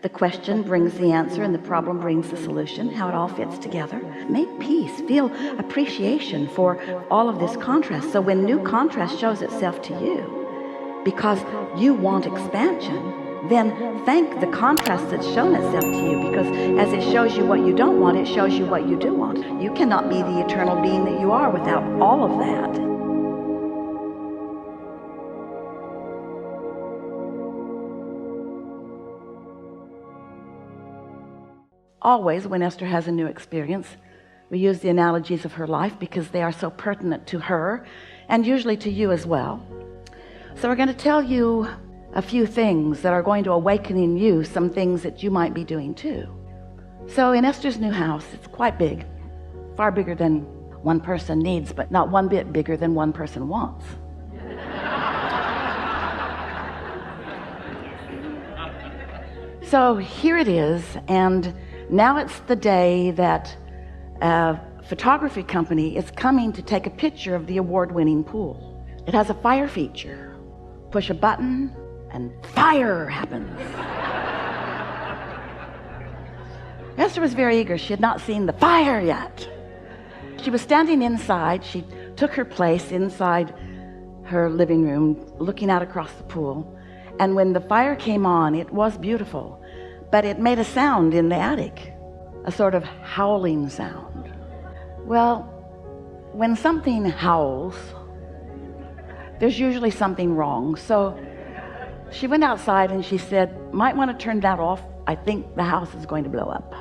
The question brings the answer and the problem brings the solution, how it all fits together. Make peace, feel appreciation for all of this contrast. So when new contrast shows itself to you because you want expansion, then thank the contrast that's shown itself to you, because as it shows you what you don't want, it shows you what you do want. You cannot be the eternal being that you are without all of that. Always, when Esther has a new experience, we use the analogies of her life because they are so pertinent to her and usually to you as well. So we're going to tell you a few things that are going to awaken in you some things that you might be doing too. So in Esther's new house, it's quite big, far bigger than one person needs, but not one bit bigger than one person wants. So here it is, and now it's the day that a photography company is coming to take a picture of the award-winning pool. It has a fire feature. Push a button and fire happens. Esther was very eager. She had not seen the fire yet. She was standing inside. She took her place inside her living room, looking out across the pool. And when the fire came on, it was beautiful. But it made a sound in the attic, a sort of howling sound. Well, when something howls, there's usually something wrong. So she went outside and she said, might want to turn that off. I think the house is going to blow up.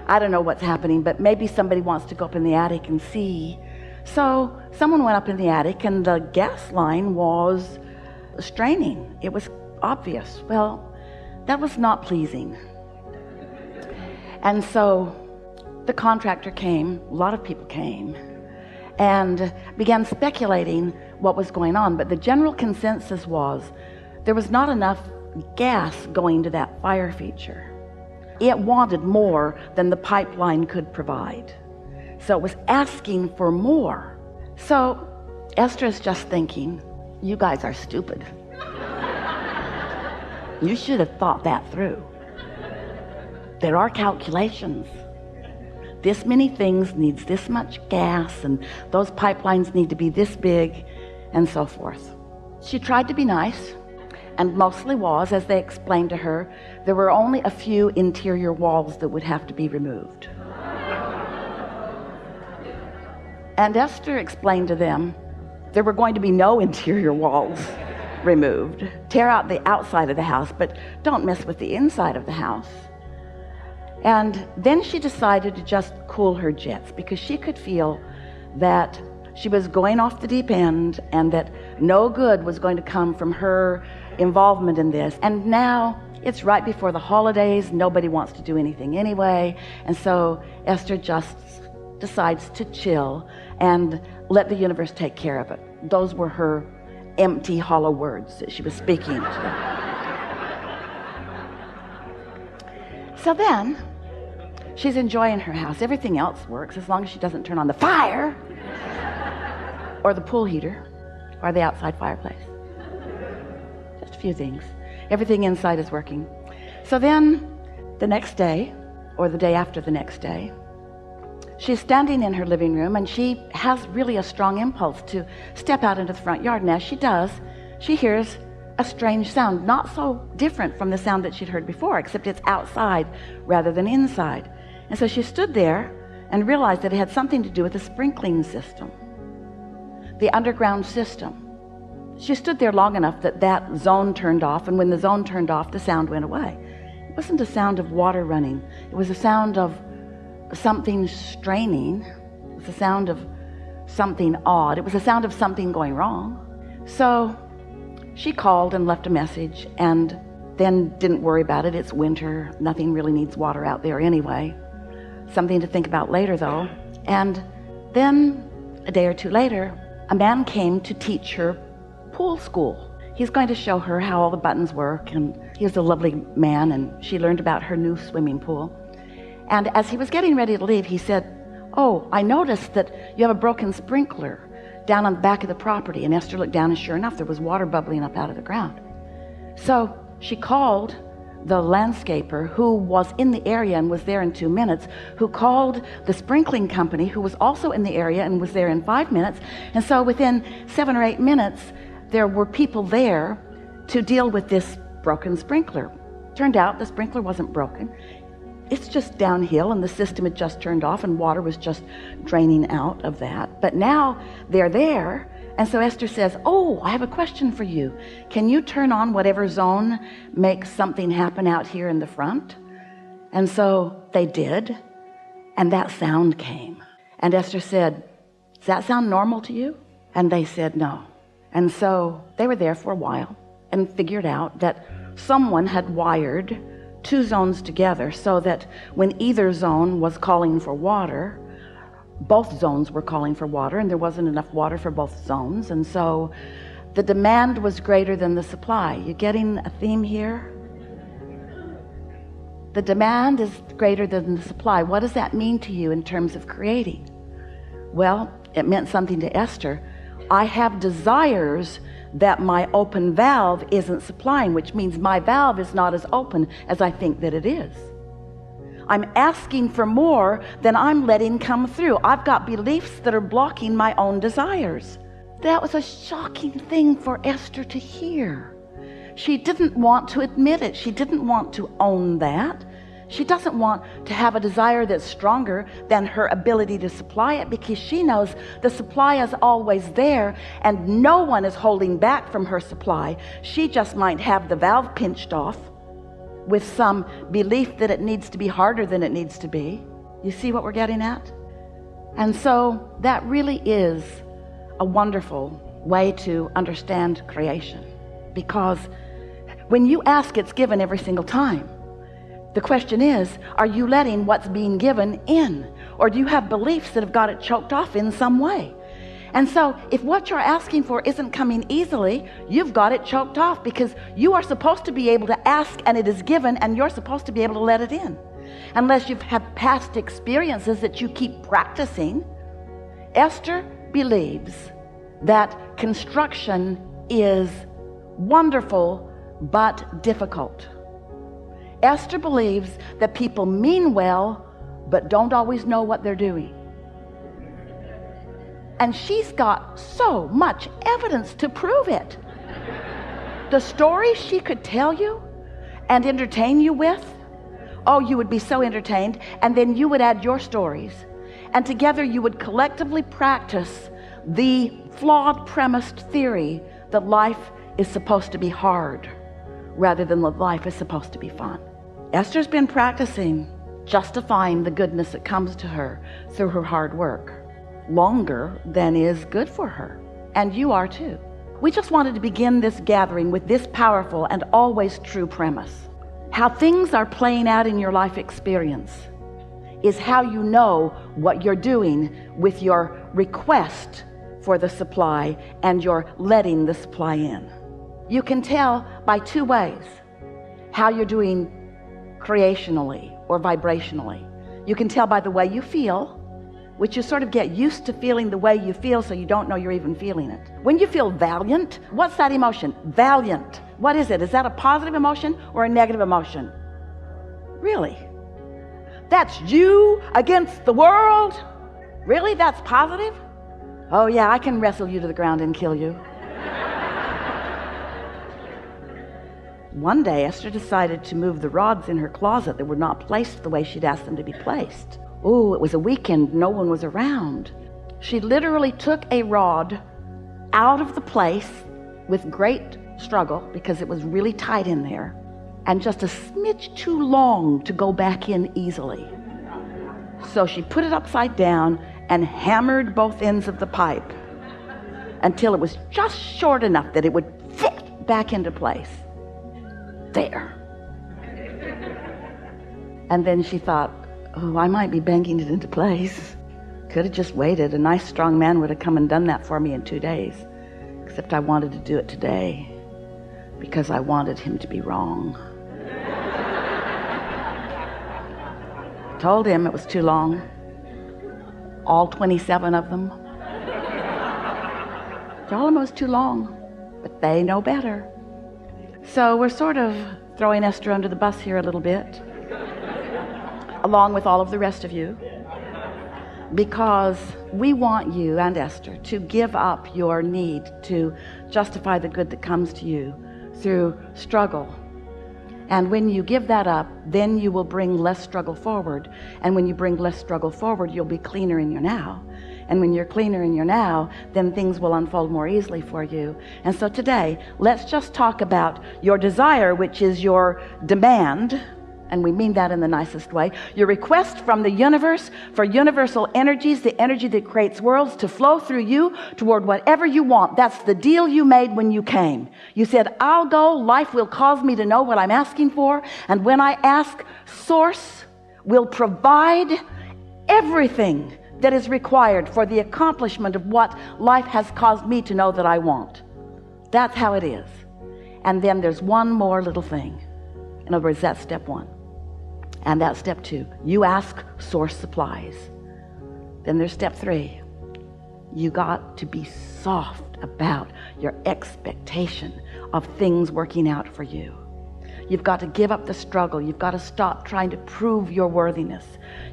I don't know what's happening, but maybe somebody wants to go up in the attic and see. So someone went up in the attic and the gas line was straining. It was obvious. Well, that was not pleasing. And so the contractor came, a lot of people came, and began speculating what was going on. But the general consensus was there was not enough gas going to that fire feature. It wanted more than the pipeline could provide. So it was asking for more. So Esther is just thinking, you guys are stupid. You should have thought that through. There are calculations. This many things needs this much gas, and those pipelines need to be this big, and so forth. She tried to be nice, and mostly was, as they explained to her, there were only a few interior walls that would have to be removed. And Esther explained to them there were going to be no interior walls removed. Tear out the outside of the house, but don't mess with the inside of the house. And then she decided to just cool her jets, because she could feel that she was going off the deep end and that no good was going to come from her involvement in this. And now it's right before the holidays. Nobody wants to do anything anyway. And so Esther just decides to chill and let the universe take care of it. Those were her empty, hollow words that she was speaking to them. So then she's enjoying her house. Everything else works as long as she doesn't turn on the fire or the pool heater or the outside fireplace. Just a few things. Everything inside is working. So then the next day, or the day after the next day, she's standing in her living room, and she has really a strong impulse to step out into the front yard. And as she does, she hears a strange sound, not so different from the sound that she'd heard before, except it's outside rather than inside. And so she stood there and realized that it had something to do with the sprinkling system, the underground system. She stood there long enough that that zone turned off, and when the zone turned off, the sound went away. It wasn't a sound of water running. It was a sound of something straining. It was a sound of something odd. It was a sound of something going wrong. So she called and left a message, and then didn't worry about it. It's winter. Nothing really needs water out there anyway. Something to think about later, though. And then a day or two later, a man came to teach her pool school. He's going to show her how all the buttons work, and he was a lovely man, and she learned about her new swimming pool. And as he was getting ready to leave, he said, "Oh, I noticed that you have a broken sprinkler down on the back of the property." And Esther looked down, and sure enough, there was water bubbling up out of the ground. So she called the landscaper who was in the area and was there in 2 minutes, who called the sprinkling company who was also in the area and was there in 5 minutes. And so within 7 or 8 minutes, there were people there to deal with this broken sprinkler. Turned out the sprinkler wasn't broken. It's just downhill and the system had just turned off and water was just draining out of that. But now they're there. And so Esther says, oh, I have a question for you. Can you turn on whatever zone makes something happen out here in the front? And so they did. And that sound came. And Esther said, does that sound normal to you? And they said no. And so they were there for a while and figured out that someone had wired 2 zones together so that when either zone was calling for water, both zones were calling for water, and there wasn't enough water for both zones. And so the demand was greater than the supply. You getting a theme here? The demand is greater than the supply. What does that mean to you in terms of creating? Well, it meant something to Esther. I have desires that my open valve isn't supplying, which means my valve is not as open as I think that it is. I'm asking for more than I'm letting come through. I've got beliefs that are blocking my own desires. That was a shocking thing for Esther to hear. She didn't want to admit it. She didn't want to own that. She doesn't want to have a desire that's stronger than her ability to supply it, because she knows the supply is always there and no one is holding back from her supply. She just might have the valve pinched off with some belief that it needs to be harder than it needs to be. You see what we're getting at? And so that really is a wonderful way to understand creation, because when you ask, it's given every single time. The question is, are you letting what's being given in? Or do you have beliefs that have got it choked off in some way? And so if what you're asking for isn't coming easily, you've got it choked off, because you are supposed to be able to ask and it is given, and you're supposed to be able to let it in. Unless you've had past experiences that you keep practicing. Esther believes that construction is wonderful but difficult. Esther believes that people mean well but don't always know what they're doing. And she's got so much evidence to prove it. The stories she could tell you and entertain you with, oh, you would be so entertained, and then you would add your stories, and together you would collectively practice the flawed premised theory that life is supposed to be hard rather than that life is supposed to be fun. Esther's been practicing justifying the goodness that comes to her through her hard work longer than is good for her. And you are too. We just wanted to begin this gathering with this powerful and always true premise. How things are playing out in your life experience is how you know what you're doing with your request for the supply and your letting the supply in. You can tell by 2 ways how you're doing creationally or vibrationally. You can tell by the way you feel, which you sort of get used to feeling the way you feel, so you don't know you're even feeling it. When you feel valiant, what's that emotion? Valiant. What is it? Is that a positive emotion or a negative emotion? Really? That's you against the world? Really? That's positive? Oh yeah, I can wrestle you to the ground and kill you. One day, Esther decided to move the rods in her closet that were not placed the way she'd asked them to be placed. Oh, it was a weekend. No one was around. She literally took a rod out of the place with great struggle, because it was really tight in there, and just a smidge too long to go back in easily. So she put it upside down and hammered both ends of the pipe until it was just short enough that it would fit back into place. There. And then she thought, oh, I might be banging it into place. Could have just waited. A nice strong man would have come and done that for me in 2 days. Except I wanted to do it today because I wanted him to be wrong. Told him it was too long. All 27 of them. Told him it was too long, but they know better. So we're sort of throwing Esther under the bus here a little bit, along with all of the rest of you, because we want you and Esther to give up your need to justify the good that comes to you through struggle. And when you give that up, then you will bring less struggle forward. And when you bring less struggle forward, you'll be cleaner in your now. And when you're cleaner in your now, then things will unfold more easily for you. And so today, let's just talk about your desire, which is your demand. And we mean that in the nicest way. Your request from the universe for universal energies, the energy that creates worlds, to flow through you toward whatever you want. That's the deal you made when you came. You said, I'll go, life will cause me to know what I'm asking for. And when I ask, Source will provide everything that is required for the accomplishment of what life has caused me to know that I want. That's how it is. And then there's one more little thing. In other words, that's step one. And that's step two. You ask, Source supplies. Then there's step three. You got to be soft about your expectation of things working out for you. You've got to give up the struggle. You've got to stop trying to prove your worthiness.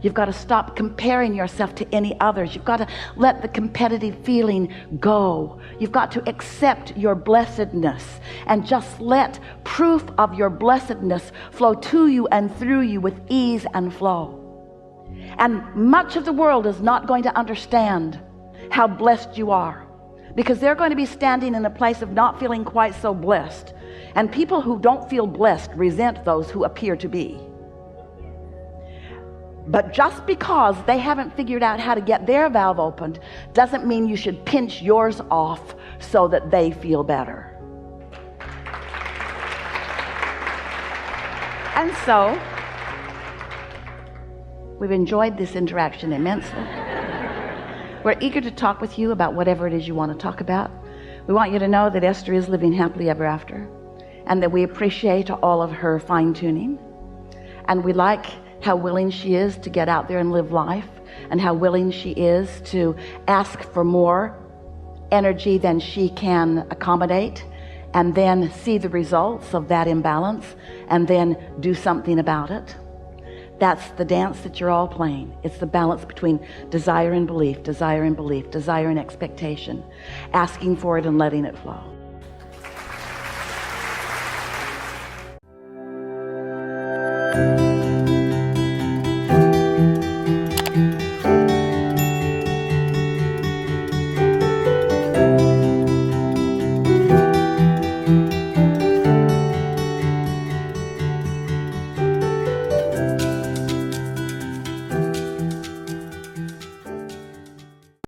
You've got to stop comparing yourself to any others. You've got to let the competitive feeling go. You've got to accept your blessedness and just let proof of your blessedness flow to you and through you with ease and flow. And much of the world is not going to understand how blessed you are, because they're going to be standing in a place of not feeling quite so blessed. And people who don't feel blessed resent those who appear to be. But just because they haven't figured out how to get their valve opened doesn't mean you should pinch yours off so that they feel better. And so, we've enjoyed this interaction immensely. We're eager to talk with you about whatever it is you want to talk about. We want you to know that Esther is living happily ever after, and that we appreciate all of her fine-tuning, and we like how willing she is to get out there and live life, and how willing she is to ask for more energy than she can accommodate, and then see the results of that imbalance, and then do something about it. That's the dance that you're all playing. It's the balance between desire and belief, desire and belief, desire and expectation, asking for it and letting it flow.